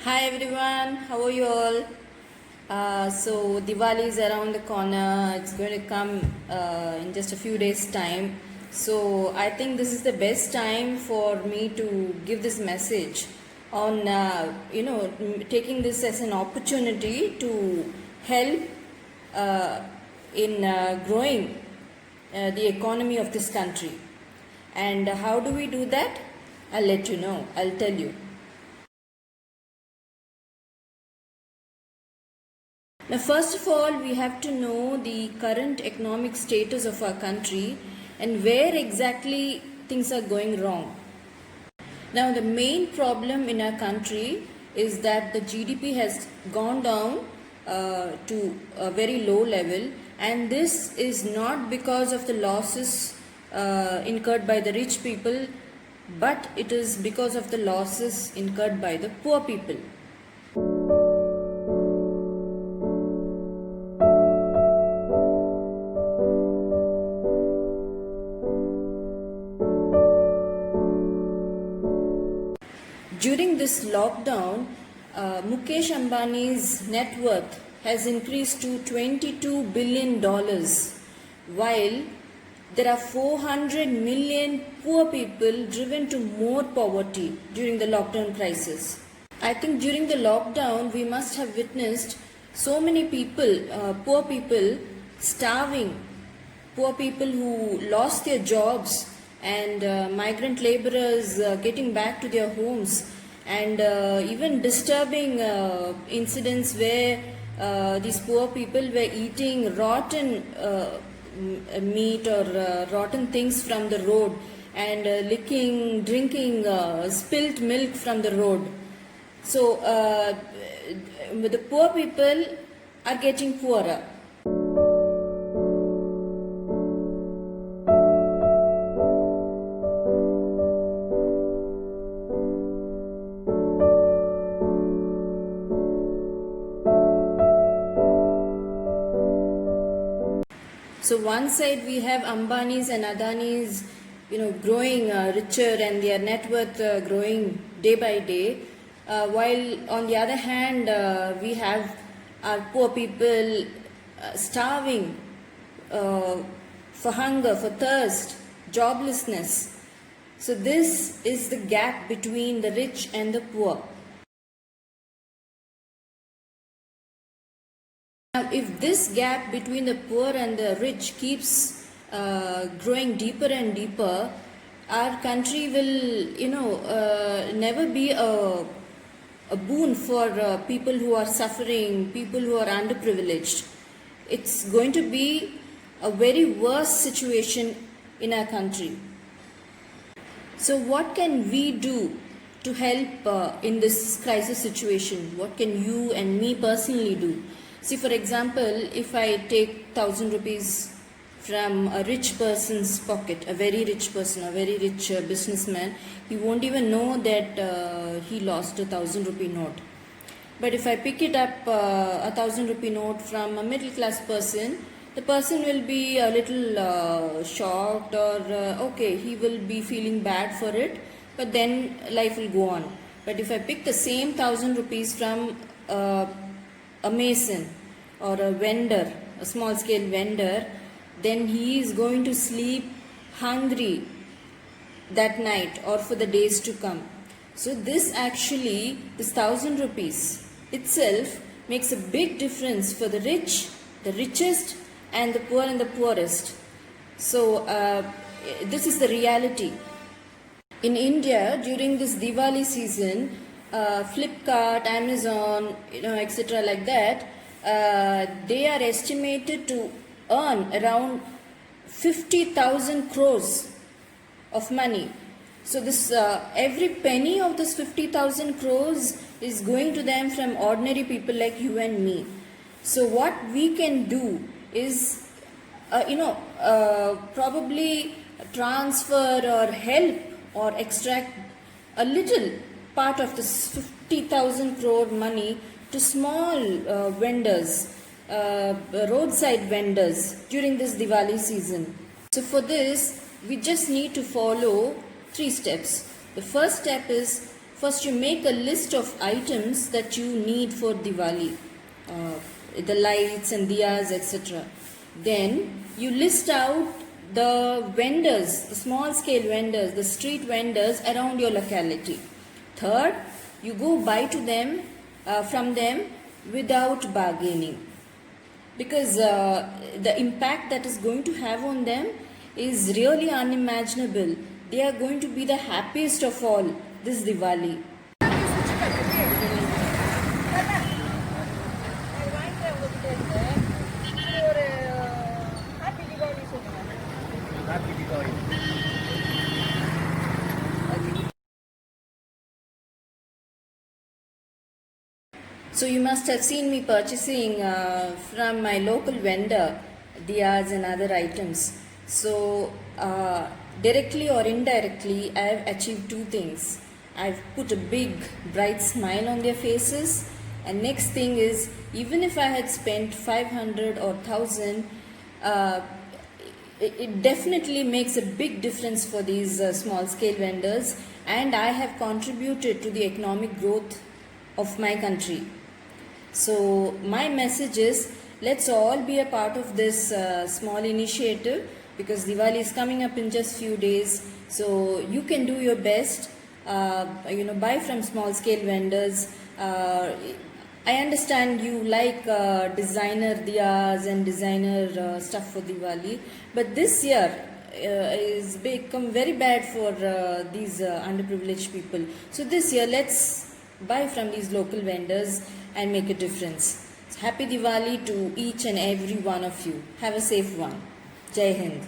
Hi everyone, how are you all? So Diwali is around the corner. It's going to come in just a few days' time. So I think this is the best time for me to give this message on taking this as an opportunity to help in growing the economy of this country. And how do we do that? I'll let you know. I'll tell you. Now, first of all, we have to know the current economic status of our country and where exactly things are going wrong. Now, the main problem in our country is that the GDP has gone down to a very low level, and this is not because of the losses incurred by the rich people, but it is because of the losses incurred by the poor people. During this lockdown, Mukesh Ambani's net worth has increased to $22 billion, while there are 400 million poor people driven to more poverty during the lockdown crisis. I think during the lockdown, we must have witnessed so many people, poor people, starving, poor people who lost their jobs, and migrant laborers getting back to their homes, and even disturbing incidents where these poor people were eating rotten meat or rotten things from the road, and drinking spilt milk from the road. So the poor people are getting poorer. So one side we have Ambanis and Adanis, growing richer and their net worth growing day by day, while on the other hand we have our poor people starving for hunger, for thirst, joblessness. So this is the gap between the rich and the poor. Now, if this gap between the poor and the rich keeps growing deeper and deeper, our country will, never be a boon for people who are suffering, people who are underprivileged. It's going to be a very worse situation in our country. So, what can we do to help in this crisis situation? What can you and me personally do? See, for example, if I take 1,000 rupees from a rich person's pocket, a very rich person, a very rich businessman, he won't even know that he lost a 1,000 rupee note. But if I pick it up, a 1,000 rupee note from a middle class person, the person will be a little shocked, or okay, he will be feeling bad for it, but then life will go on. But if I pick the same 1,000 rupees from a mason or a vendor, a small scale vendor, then he is going to sleep hungry that night or for the days to come. So this 1,000 rupees itself makes a big difference for the rich, the richest, and the poor and the poorest. So this is the reality. In India, during this Diwali season, Flipkart, Amazon, etc. like that, they are estimated to earn around 50,000 crores of money. So this every penny of this 50,000 crores is going to them from ordinary people like you and me. So what we can do is, probably transfer or help or extract a little part of this 50,000 crore money to small vendors, roadside vendors during this Diwali season. So for this, we just need to follow 3 steps. The first step is First, you make a list of items that you need for Diwali, the lights and diyas, etc. Then you list out the vendors, the small scale vendors, the street vendors around your locality. Third, you go buy to them from them without bargaining, because the impact that is going to have on them is really unimaginable. They are going to be the happiest of all this Diwali. So you must have seen me purchasing from my local vendor diyas and other items. So directly or indirectly, I have achieved two things. I've put a big bright smile on their faces, and next thing is, even if I had spent 500 or 1000, it definitely makes a big difference for these small scale vendors, and I have contributed to the economic growth of my country. So my message is, let's all be a part of this small initiative, because Diwali is coming up in just few days. So you can do your best, buy from small scale vendors. I understand you like designer diyas and designer stuff for Diwali, but this year is become very bad for these underprivileged people. So this year, let's buy from these local vendors and make a difference. Happy Diwali to each and every one of you. Have a safe one. Jai Hind.